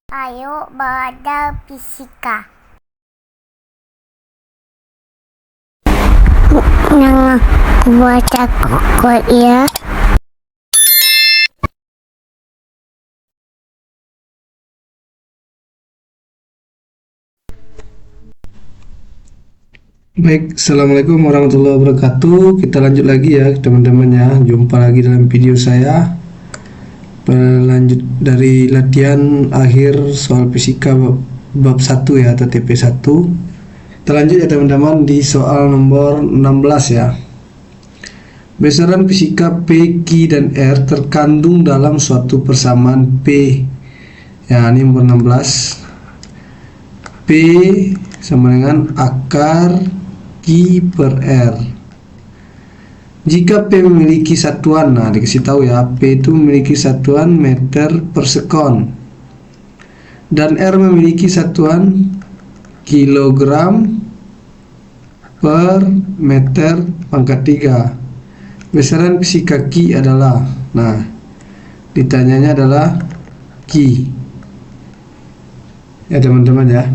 Ayo belajar fisika. Yang baca kok ya. Baik, Assalamualaikum warahmatullahi wabarakatuh. Kita lanjut lagi ya teman-teman ya. Jumpa lagi dalam video saya. Lanjut dari latihan akhir soal fisika bab 1 ya, atau TP1. Kita lanjut ya teman-teman di soal nomor 16 ya. Besaran fisika P, Q, dan R terkandung dalam suatu persamaan P. Ya, ini nomor 16. P sama dengan akar Q per R. Jika P memiliki satuan, nah dikasih tahu ya, P itu memiliki satuan meter per sekon dan R memiliki satuan kilogram per meter pangkat 3. Besaran fisika Q adalah, nah ditanyanya adalah Q ya teman-teman ya.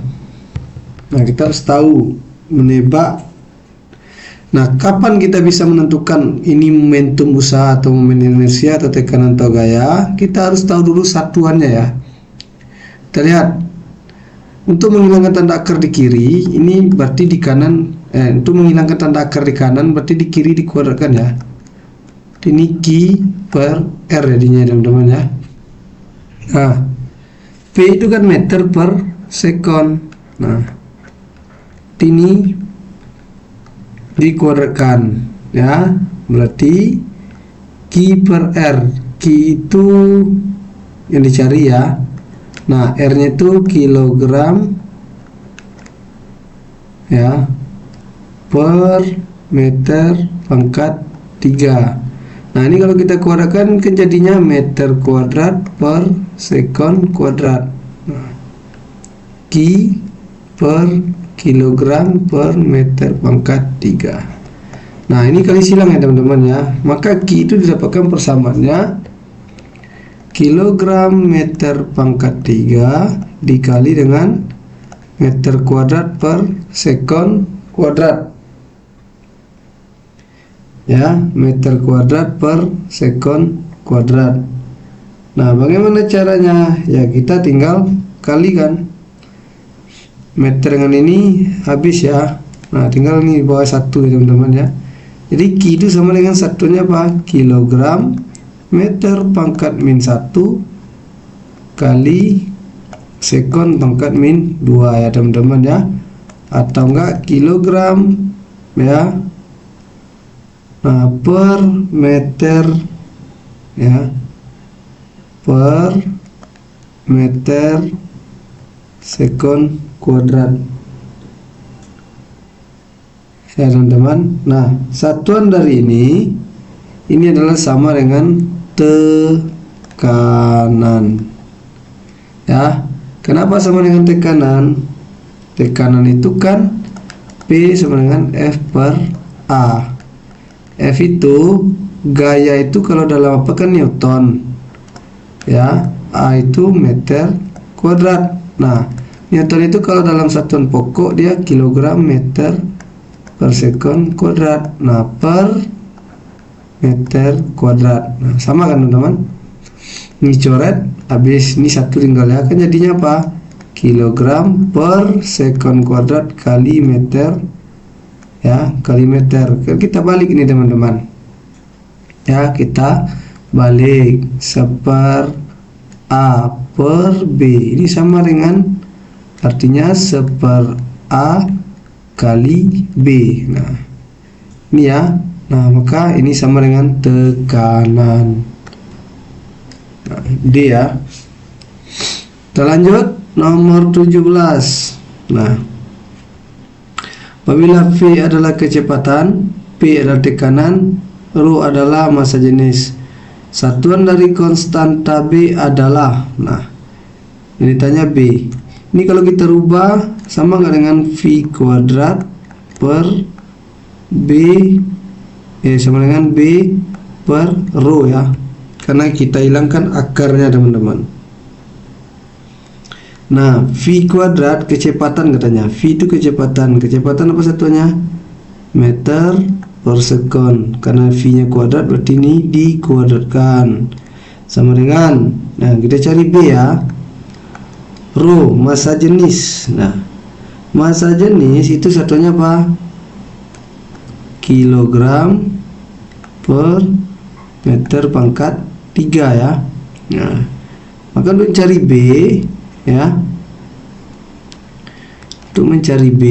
Nah kita harus tahu menebak. Nah, kapan kita bisa menentukan ini momentum usaha atau momen inersia atau tekanan atau gaya? Kita harus tahu dulu satuannya ya. Kita lihat. Untuk menghilangkan tanda akar di kiri, ini berarti di kanan. Untuk menghilangkan tanda akar di kanan, berarti di kiri dikuadratkan ya. Ini Q per R jadinya teman-teman ya. Nah, P itu kan meter per sekon. Nah, ini dikuadratkan ya, berarti Q per R. Q itu yang dicari ya. Nah, R nya itu kilogram ya per meter pangkat 3. Nah, ini kalau kita kuadratkan kan jadinya meter kuadrat per sekon kuadrat. Nah, Q per kilogram per meter pangkat 3. Nah, ini kali silang ya teman-teman ya. Maka Q itu didapatkan persamaannya kilogram meter pangkat 3 dikali dengan meter kuadrat per sekon kuadrat. Ya, meter kuadrat per sekon kuadrat. Nah, bagaimana caranya? Ya, kita tinggal kalikan. Meter dengan ini habis ya. Nah, tinggal ini bawah 1 ya teman-teman ya. Jadi Q itu sama dengan satunya apa? Kilogram meter pangkat min 1 kali sekon pangkat min 2 ya teman-teman ya. Atau enggak kilogram ya. Nah, per meter ya. Per meter sekon kuadrat ya teman-teman. Nah, satuan dari ini adalah sama dengan tekanan ya. Kenapa sama dengan tekanan? Tekanan itu kan P sama dengan F per A. F itu gaya itu kalau dalam apa kan Newton ya. A itu meter kuadrat. Nah, Newton itu kalau dalam satuan pokok dia kilogram meter per sekon kuadrat. Nah, per meter kuadrat. Nah, sama kan teman-teman? Ini coret, habis ini satu tinggal ya. Kan jadinya apa? Kilogram per sekon kuadrat kali meter ya, kali meter. Kita balik ini teman-teman. Ya, kita balik. Seper A per B. Ini sama dengan, artinya seper A kali B. Nah, ini ya. Nah, maka ini sama dengan tekanan. Nah, D ya. Kita lanjut nomor 17. Nah, apabila V adalah kecepatan, P adalah tekanan, ρ adalah massa jenis, satuan dari konstanta B adalah, nah ini ditanya B. Ini kalau kita rubah sama nggak dengan V kuadrat per B sama dengan B per rho ya, karena kita hilangkan akarnya teman-teman. Nah, V kuadrat kecepatan katanya. V itu kecepatan. Kecepatan apa satunya? Meter per sekon. Karena V-nya kuadrat berarti ini dikuadratkan. Sama dengan, nah kita cari B ya. Rho, massa jenis. Nah, massa jenis itu satunya apa? Kilogram per meter pangkat 3 ya. Nah, maka untuk mencari B ya, untuk mencari B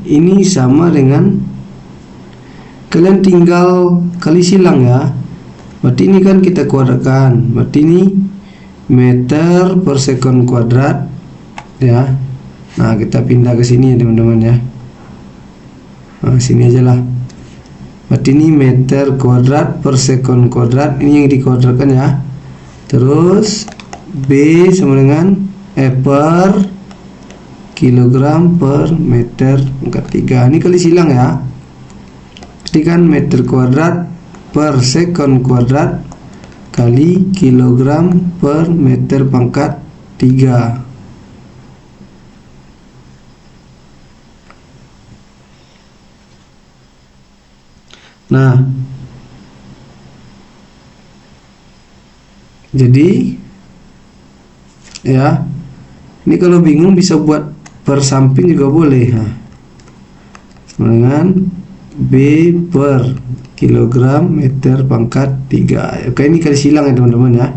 ini sama dengan kalian tinggal kali silang ya. Berarti ini kan kita kuadratkan, berarti ini meter per sekon kuadrat ya. Nah, kita pindah ke sini ya teman-teman ya. Nah, sini aja lah. Berarti ini meter kuadrat per sekon kuadrat, ini yang dikuadratkan ya. Terus B sama dengan per kilogram per meter pangkat 3. Ini kali silang ya. Berarti kan meter kuadrat per sekon kuadrat kali kilogram per meter pangkat 3. Nah, jadi ya, ini kalau bingung bisa buat per samping juga boleh. Nah, sama dengan B per kilogram meter pangkat 3. Oke, ini kali silang ya teman-teman ya.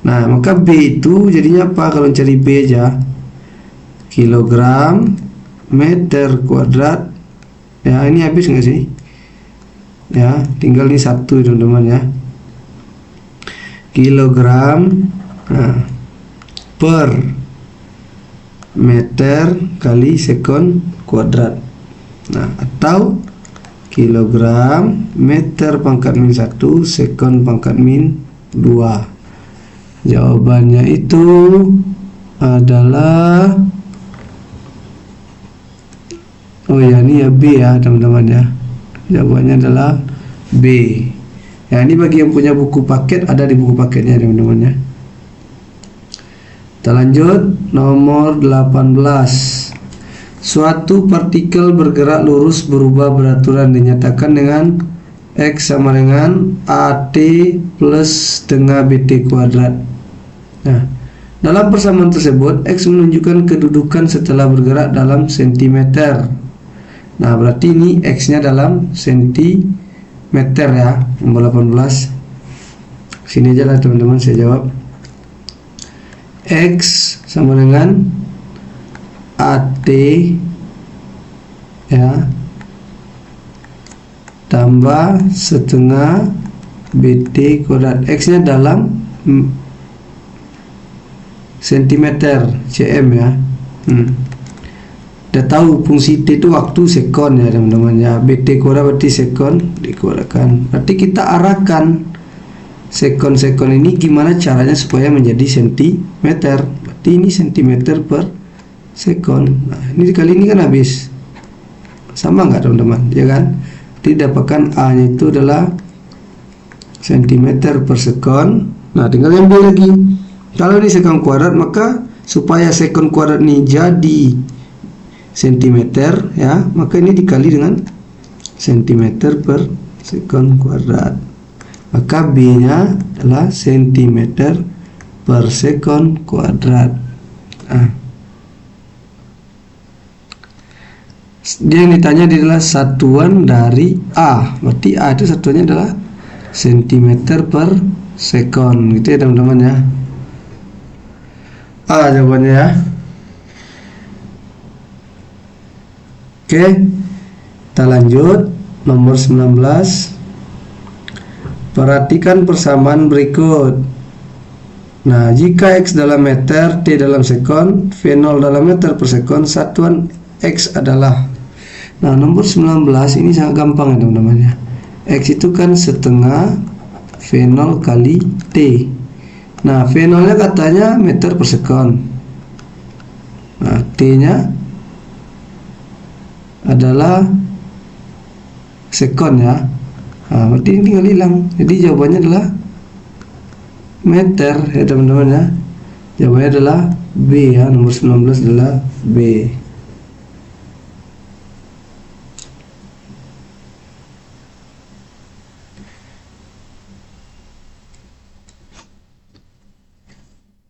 Nah, maka B itu jadinya apa kalau cari B aja? Kilogram meter kuadrat. Ya, ini habis nggak sih? Ya, tinggal ini satu teman-teman ya. Kilogram per meter kali sekon kuadrat. Nah, atau kilogram meter pangkat min 1 sekon pangkat min 2. Jawabannya itu adalah, oh ya, ini ya B ya teman-teman ya. Jawabannya adalah B. Ya, ini bagi yang punya buku paket, ada di buku paketnya teman-teman ya. Kita lanjut nomor 18. Suatu partikel bergerak lurus berubah beraturan dinyatakan dengan X sama dengan AT plus setengah BT kuadrat. Nah, dalam persamaan tersebut X menunjukkan kedudukan setelah bergerak dalam sentimeter. Nah, berarti ini X-nya dalam sentimeter ya. Nomor 18. Sini aja lah teman-teman saya jawab. X sama dengan AT ya tambah setengah BT kuadrat. X nya dalam sentimeter cm ya. Udah tahu fungsi T itu waktu sekon ya teman-teman ya. BT kuadrat berarti sekon dikuadratkan. Berarti kita arahkan sekon-sekon ini gimana caranya supaya menjadi sentimeter. Berarti ini sentimeter per sekon. Nah, ini dikali ini kan habis. Sama nggak teman-teman? Ya kan? Didapatkan A-nya itu adalah sentimeter per sekon. Nah, tinggal ambil lagi. Kalau ini sekon kuadrat, maka supaya sekon kuadrat ini jadi sentimeter ya, maka ini dikali dengan sentimeter per sekon kuadrat. Maka B-nya adalah sentimeter per sekon kuadrat. Nah, dia yang ditanya adalah satuan dari A. Berarti A itu satuannya adalah sentimeter per sekon. Gitu ya teman-teman ya. A jawabannya ya. Oke, kita lanjut nomor 19. Perhatikan persamaan berikut. Nah, jika X dalam meter, T dalam sekon, V0 dalam meter per sekon, satuan X adalah. Nah, nomor 19 ini sangat gampang ya teman-teman ya. X itu kan setengah V0 kali T. Nah, V0 nya katanya meter per sekon. Nah, T nya adalah sekon ya. Nah, berarti ini tinggal hilang. Jadi jawabannya adalah meter ya teman-teman ya. Jawabannya adalah B ya, nomor 19 adalah B.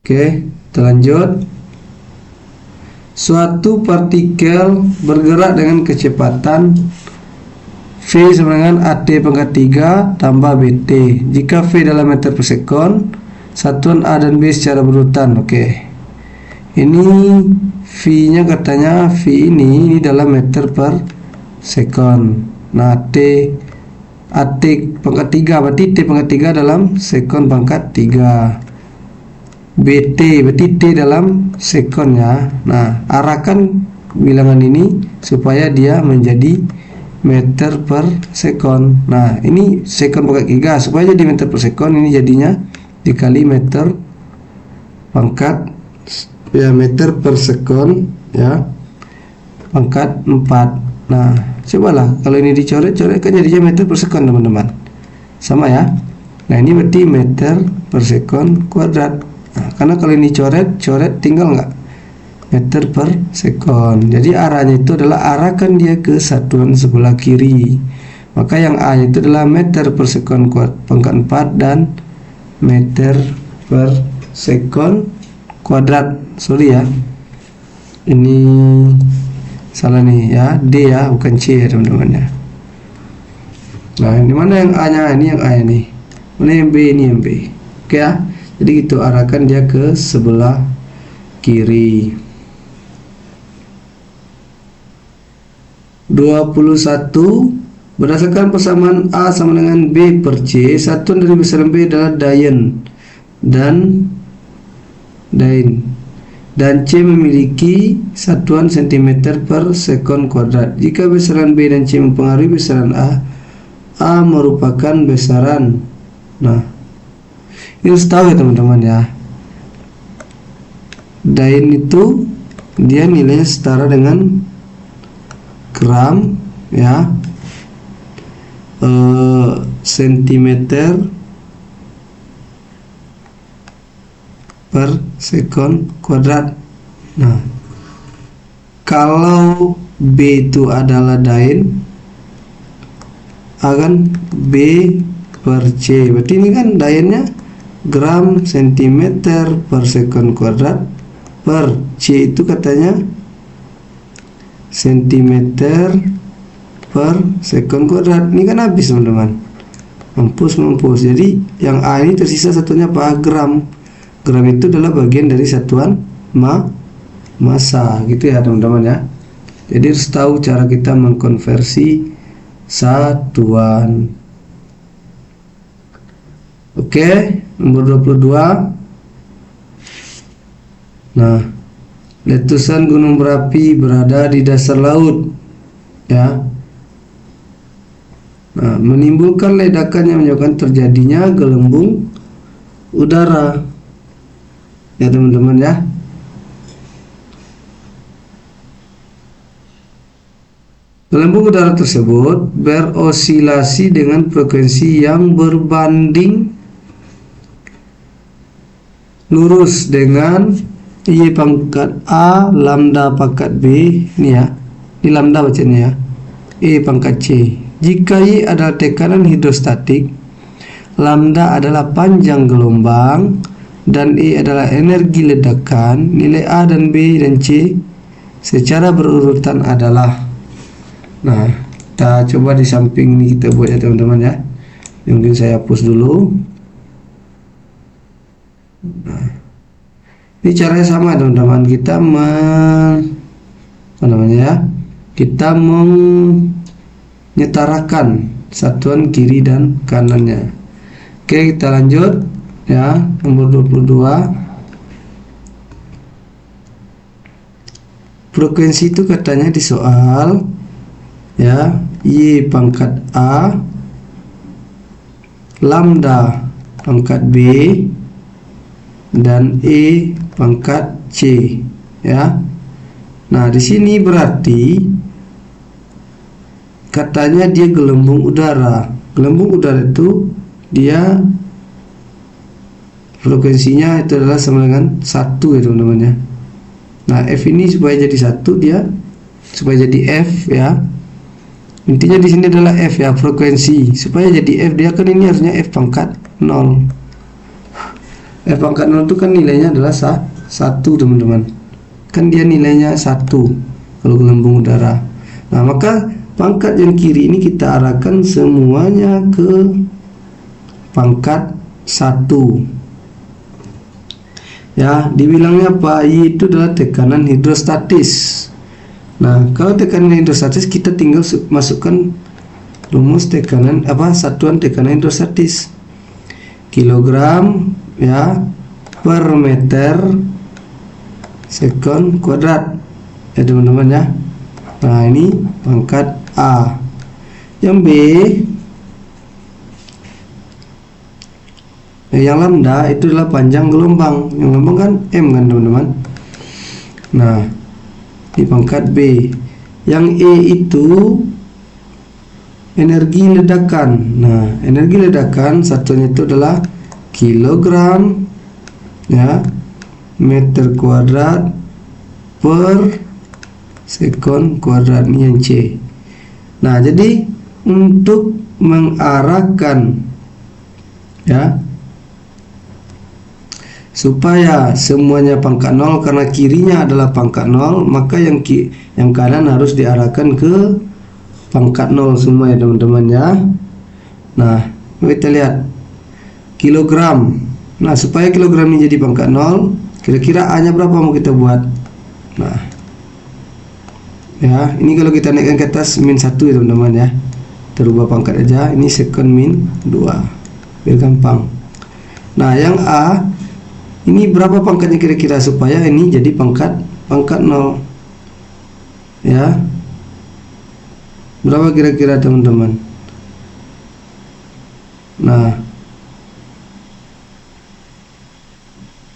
Oke, kita lanjut. Suatu partikel bergerak dengan kecepatan V sama dengan AT pangkat 3 tambah BT. Jika V dalam meter per sekon, satuan A dan B secara berurutan. Oke. Ini V-nya katanya V ini dalam meter per sekon. Nah, AT pangkat 3 berarti T pangkat 3 dalam sekon pangkat 3. BT berarti T dalam sekon ya. Nah, arahkan bilangan ini supaya dia menjadi meter per sekon. Nah, ini sekon pangkat 3 supaya jadi meter per sekon, ini jadinya dikali meter pangkat ya, meter per sekon ya, pangkat 4. Nah, cobalah kalau ini dicoret-coret kan jadinya meter per sekon teman-teman. Sama ya. Nah, ini berarti meter per sekon kuadrat. Nah, karena kalau ini coret tinggal nggak meter per sekon. Jadi arahnya itu adalah arahkan dia ke satuan sebelah kiri. Maka yang A itu adalah meter per sekon pangkat 4 dan meter per sekon kuadrat. Sorry ya, ini salah nih ya, D ya, bukan C ya teman-teman ya. Nah, ini mana yang A nya? Ini yang A nih. Mana yang B? Ini yang B. Oke ya. Jadi gitu, arahkan dia ke sebelah kiri. 21. Berdasarkan persamaan A sama dengan B per C, satuan dari besaran B adalah Dain dan C memiliki satuan cm per sekon kuadrat. Jika besaran B dan C mempengaruhi besaran A merupakan besaran. Nah, ini harus tahu ya teman-teman ya. Dain itu dia nilainya setara dengan gram ya, sentimeter per sekon kuadrat. Nah, kalau B itu adalah Dain, akan B per C. Berarti ini kan Dainnya gram sentimeter per sekon kuadrat per C itu katanya sentimeter per sekon kuadrat. Ini kan habis teman-teman, mampus. Jadi yang A ini tersisa satunya apa? Gram. Gram itu adalah bagian dari satuan massa gitu ya teman-teman ya. Jadi harus tahu cara kita mengkonversi satuan. Oke, nomor 22. Nah, letusan gunung berapi berada di dasar laut ya. Nah, menimbulkan ledakan yang menyebabkan terjadinya gelembung udara ya teman-teman ya. Gelembung udara tersebut berosilasi dengan frekuensi yang berbanding lurus dengan Y pangkat A lambda pangkat B. Ini ya, ini lambda bacanya ya, E pangkat C. Jika Y adalah tekanan hidrostatik, lambda adalah panjang gelombang, dan E adalah energi ledakan, nilai A dan B dan C secara berurutan adalah. Nah, kita coba di samping ini kita buat ya teman-teman ya. Mungkin saya hapus dulu. Nah, ini caranya sama teman-teman. Kita kita menyetarakan satuan kiri dan kanannya. Oke, kita lanjut ya, nomor 22. Frekuensi itu katanya di soal ya, Y pangkat A lambda pangkat B dan E pangkat C ya. Nah, di sini berarti katanya dia gelembung udara. Gelembung udara itu dia frekuensinya itu adalah sama dengan 1 ya teman-teman ya. Nah F ini supaya jadi 1 dia, supaya jadi F ya, intinya di sini adalah F ya, frekuensi. Supaya jadi F dia kan ini harusnya F pangkat 0. F pangkat 0 itu kan nilainya adalah 1 teman-teman, kan dia nilainya 1 kalau gelembung udara. Nah maka pangkat yang kiri ini kita arahkan semuanya ke pangkat 1 ya. Dibilangnya apa? I itu adalah tekanan hidrostatis. Nah kalau tekanan hidrostatis kita tinggal masukkan rumus tekanan satuan tekanan hidrostatis, kilogram ya per meter sekon kuadrat ya teman-teman ya. Nah ini pangkat A. Yang B, yang lambda itu adalah panjang gelombang. Yang gelombang kan M kan teman-teman. Nah ini pangkat B. Yang E itu energi ledakan. Nah energi ledakan satunya itu adalah kilogram ya meter kuadrat per sekon kuadrat, ini yang C. Nah jadi untuk mengarahkan ya supaya semuanya pangkat 0, karena kirinya adalah pangkat 0, maka yang kanan harus diarahkan ke pangkat 0 semua ya teman-teman ya. Nah kita lihat kilogram. Nah supaya kilogram ini jadi pangkat 0, kira-kira A nya berapa mau kita buat? Nah ya ini kalau kita naikkan ke atas min 1 ya teman-teman ya, terubah pangkat aja, ini sekon min 2 biar gampang. Nah yang A ini berapa pangkatnya kira-kira supaya ini jadi pangkat 0 ya, berapa kira-kira teman-teman? Nah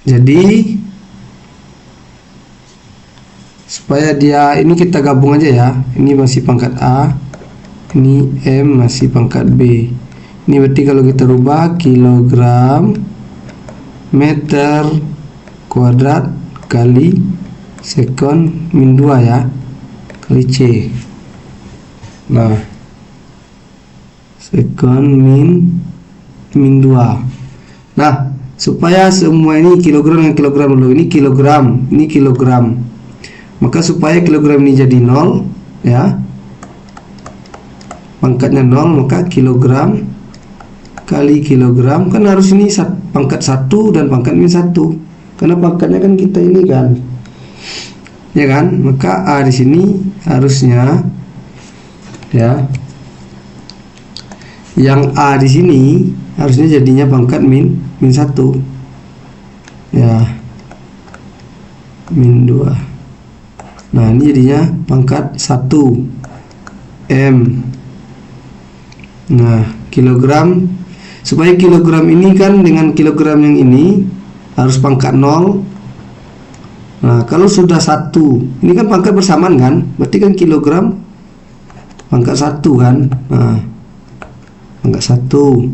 jadi supaya dia ini kita gabung aja ya, ini masih pangkat A, ini M masih pangkat B. Ini berarti kalau kita rubah kilogram meter kuadrat kali sekon min 2 ya, kali C. Nah sekon min 2. Nah supaya semua ini kilogram yang kilogram dulu, ini kilogram, maka supaya kilogram ini jadi 0 ya, pangkatnya 0, maka kilogram kali kilogram kan harus ini pangkat 1 dan pangkat min 1, karena pangkatnya kan kita ini kan ya kan, maka A di sini harusnya ya, yang A di sini harusnya jadinya pangkat min 1 ya, min 2. Nah ini jadinya pangkat 1 M. Nah kilogram, supaya kilogram ini kan dengan kilogram yang ini harus pangkat 0. Nah kalau sudah 1, ini kan pangkat bersamaan kan, berarti kan kilogram pangkat 1 kan. Nah pangkat 1,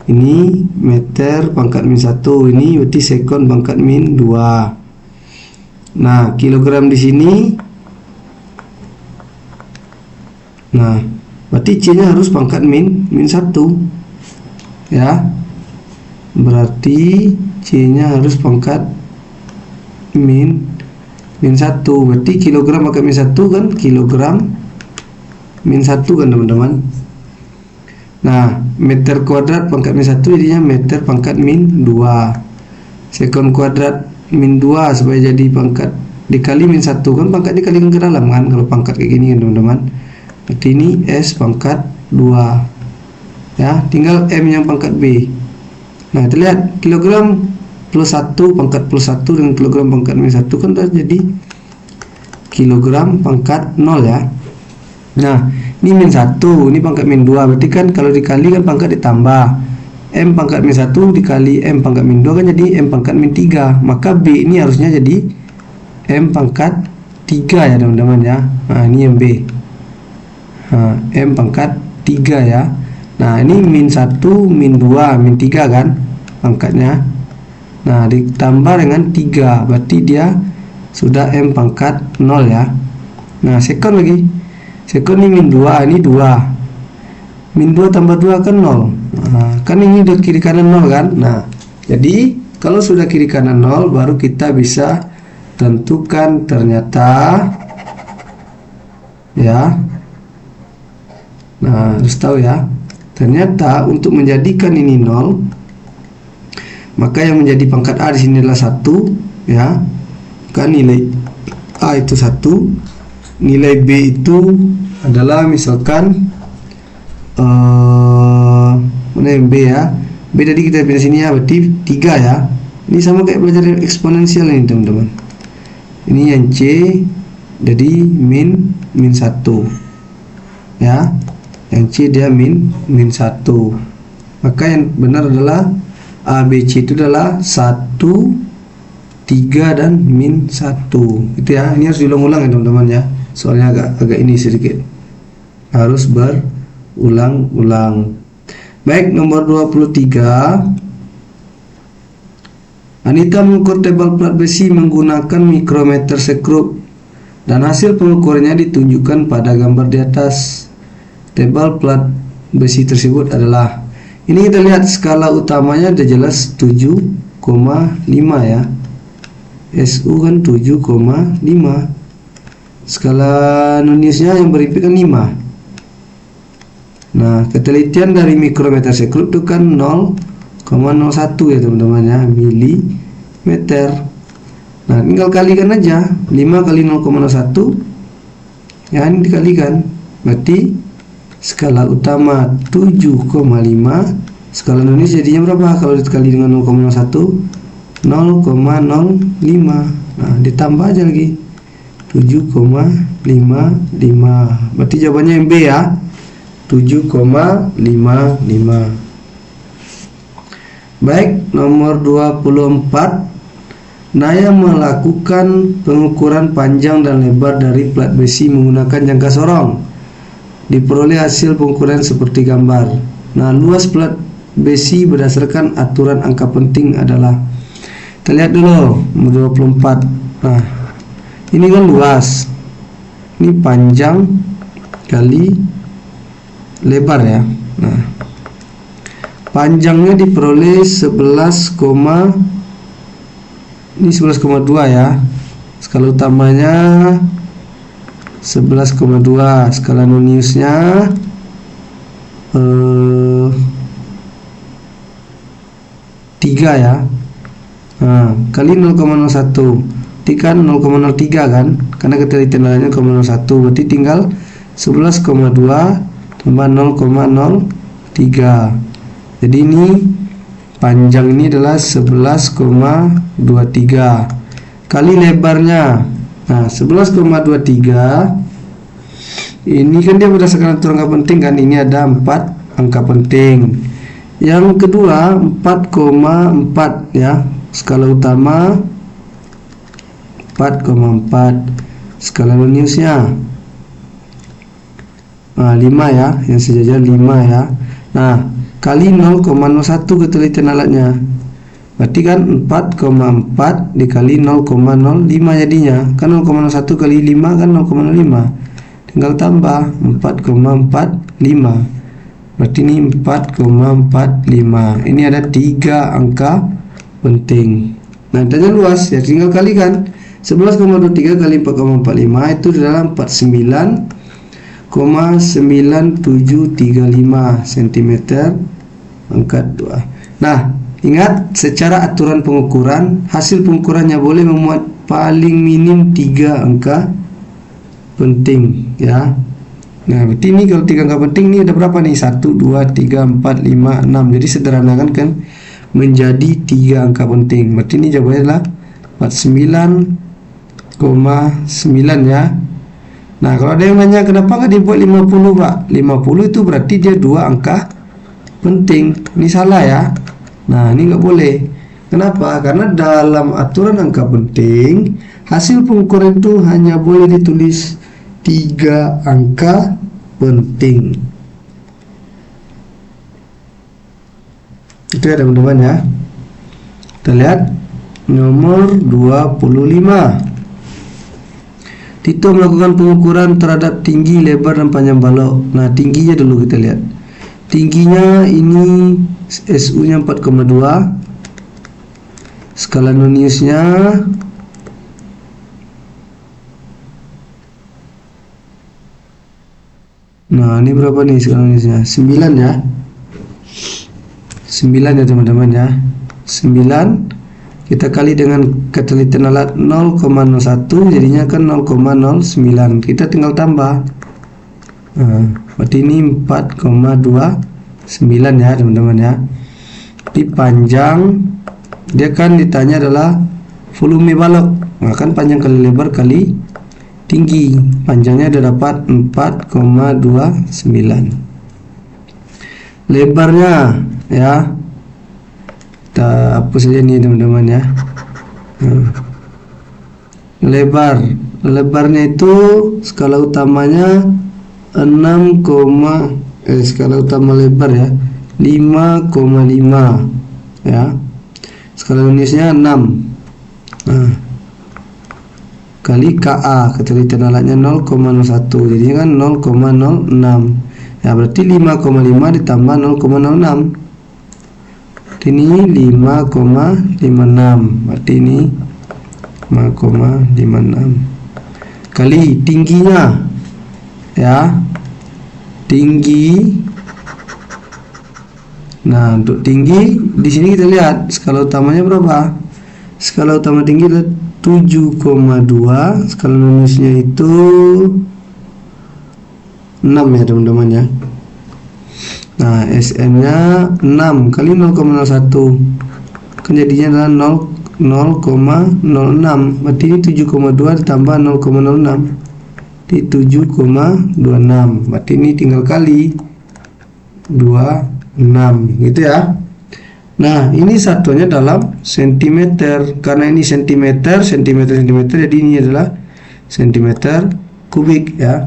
ini meter pangkat min 1, ini berarti sekon pangkat min 2. Nah kilogram di sini, nah berarti C nya harus pangkat min 1 ya, berarti C nya harus pangkat min 1, berarti kilogram pangkat min 1 kan kilogram min 1 kan teman-teman. Nah meter kuadrat pangkat min 1 jadinya meter pangkat min 2, sekon kuadrat min 2 supaya jadi pangkat dikali min 1 kan, pangkat dikalikan ke dalam kan kalau pangkat kayak gini kan teman-teman. Berarti ini S pangkat 2 ya, tinggal M yang pangkat B. Nah terlihat kilogram plus 1 pangkat plus 1 dan kilogram pangkat min 1 kan sudah jadi kilogram pangkat 0 ya. Nah ini min 1, ini pangkat min 2, berarti kan kalau dikali kan pangkat ditambah, M pangkat min 1 dikali M pangkat min 2 kan jadi M pangkat min 3, maka B ini harusnya jadi M pangkat 3 ya teman-teman ya. Nah ini yang B, nah, M pangkat 3 ya. Nah ini min 1, min 2, min 3 kan pangkatnya. Nah, ditambah dengan 3, berarti dia sudah M pangkat 0 ya. Nah, sekon lagi. Sekon ini min 2, ini 2. Min 2 tambah 2 kan 0. Nah, kan ini udah kiri kanan 0 kan. Nah, jadi kalau sudah kiri kanan 0, baru kita bisa tentukan ternyata ya. Nah, harus tahu ya. Ternyata untuk menjadikan ini 0, maka yang menjadi pangkat A di sini adalah 1 ya. Kan nilai A itu 1, nilai B itu adalah misalkan mana yang B ya. B tadi kita pilih sini ya, berarti 3 ya. Ini sama kayak belajar eksponensial ini teman-teman. Ini yang C jadi min 1 ya. Yang C dia min 1. Maka yang benar adalah A, B, C itu adalah 1, 3 dan min 1. Itu ya. Ini harus diulang-ulang ya teman-teman ya. Soalnya agak ini sedikit. Harus berulang-ulang. Baik, nomor 23. Anita mengukur tebal plat besi menggunakan mikrometer sekrup dan hasil pengukurannya ditunjukkan pada gambar di atas. Tebal plat besi tersebut adalah, ini kita lihat skala utamanya udah jelas 7,5 ya. SU kan 7,5. Skala nunisnya yang beripik kan 5. Nah, ketelitian dari mikrometer sekrup itu kan 0,01 ya teman-teman ya, milimeter. Nah, tinggal kalikan aja 5 kali 0,01 ya, ini dikalikan, berarti skala utama 7,5, skala nunis jadinya berapa kalau dikali dengan 0,01? 0,05. Nah, ditambah aja lagi 7,55. Berarti jawabannya yang B ya, 7,55. Baik, nomor 24. Naya melakukan pengukuran panjang dan lebar dari plat besi menggunakan jangka sorong. Diperoleh hasil pengukuran seperti gambar. Nah, luas plat besi berdasarkan aturan angka penting adalah, kita lihat dulu nomor 24. Nah, ini kan luas, ini panjang kali lebar ya. Nah, panjangnya diperoleh 11,2 ya. Skala utamanya 11,2, skala nunisnya 3 ya. Nah, kali 0,01, kan 0,03 kan, karena ketelitian nilainya 0,01, berarti tinggal 11,2 tambah 0,03. Jadi ini panjang ini adalah 11,23 kali lebarnya. Nah, 11,23 ini kan dia berdasarkan aturan angka penting kan, ini ada 4 angka penting. Yang kedua 4,4 ya, skala utama 4,4, skala nunisnya 5 ya, yang sejajar 5 ya. Nah, kali 0,01 ketelitian alatnya, berarti kan 4,4 dikali 0,05 jadinya kan 0,01 kali 5 kan 0,05, tinggal tambah 4,45, berarti ini 4,45. Ini ada 3 angka penting. Nah, tanya luas ya, tinggal kalikan 11,23 kali 4,45 itu adalah 49,9735 cm pangkat 2. Nah, ingat secara aturan pengukuran, hasil pengukurannya boleh memuat paling minim 3 angka penting ya. Nah, berarti ini kalau 3 angka penting ini ada berapa nih? 1, 2, 3, 4, 5, 6. Jadi sederhanakan kan menjadi 3 angka penting. Berarti ini jawabannya adalah 49,9 ya. Nah, kalau ada yang nanya kenapa nggak dibuat 50 Pak? 50 itu berarti dia 2 angka penting. Ini salah ya. Nah, ini nggak boleh. Kenapa? Karena dalam aturan angka penting, hasil pengukuran itu hanya boleh ditulis 3 angka penting. Itu ya teman-teman ya. Kita lihat nomor 25. Tito melakukan pengukuran terhadap tinggi, lebar, dan panjang balok. Nah, tingginya dulu kita lihat. Tingginya ini SU-nya 4,2. Skala Noniusnya nah, ini berapa nih skala Noniusnya? 9 ya. 9 ya teman-teman ya. 9 kita kali dengan ketelitian alat 0,01 jadinya kan 0,09. Kita tinggal tambah. Nah, berarti ini 4,29 ya teman-teman ya. Di panjang dia kan ditanya adalah volume balok. Nah, kan panjang kali lebar kali tinggi. Panjangnya ada dapat 4,29. Lebarnya ya, kita hapus saja nih teman-teman ya. Lebarnya itu skala utamanya 6, skala utama lebar ya 5,5 ya. Skala Noniusnya 6. Nah, kali KA, ketelitian alatnya 0,01 jadinya kan 0,06 ya, berarti 5,5 ditambah 0,06. Ini 5,56, berarti ini 5,56 kali tingginya ya, tinggi. Nah, untuk tinggi di sini kita lihat skala utamanya berapa. Skala utama tinggi adalah 7,2. Skala Noniusnya itu 6 ya teman-teman ya. Nah, SM-nya 6 kali 0,01 kan jadinya adalah 0,06. Berarti ini 7,2 ditambah 0,06 di 7,26. Berarti ini tinggal kali 26 gitu ya. Nah, ini satuannya dalam sentimeter. Karena ini sentimeter, jadi ini adalah sentimeter kubik ya.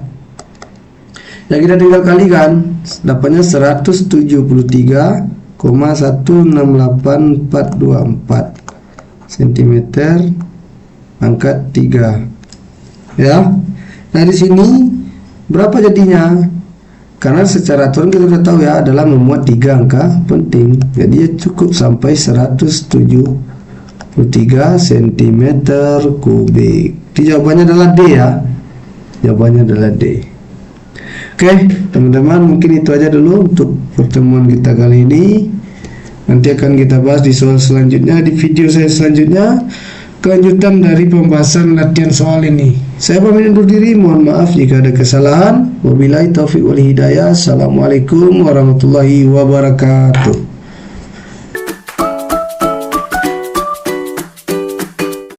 Ya, kita tinggal kalikan, dapatnya 173,168424 cm pangkat 3 ya. Nah, di sini berapa jadinya? Karena secara aturan kita sudah tahu ya, adalah memuat 3 angka penting. Jadi ya cukup sampai 173 cm kubik. Jadi jawabannya adalah D ya. Jawabannya adalah D. Oke, teman-teman, mungkin itu aja dulu untuk pertemuan kita kali ini. Nanti akan kita bahas di soal selanjutnya, di video saya selanjutnya, kelanjutan dari pembahasan latihan soal ini. Saya pamit undur diri, mohon maaf jika ada kesalahan. Wabillahi taufiq wal hidayah. Assalamualaikum warahmatullahi wabarakatuh.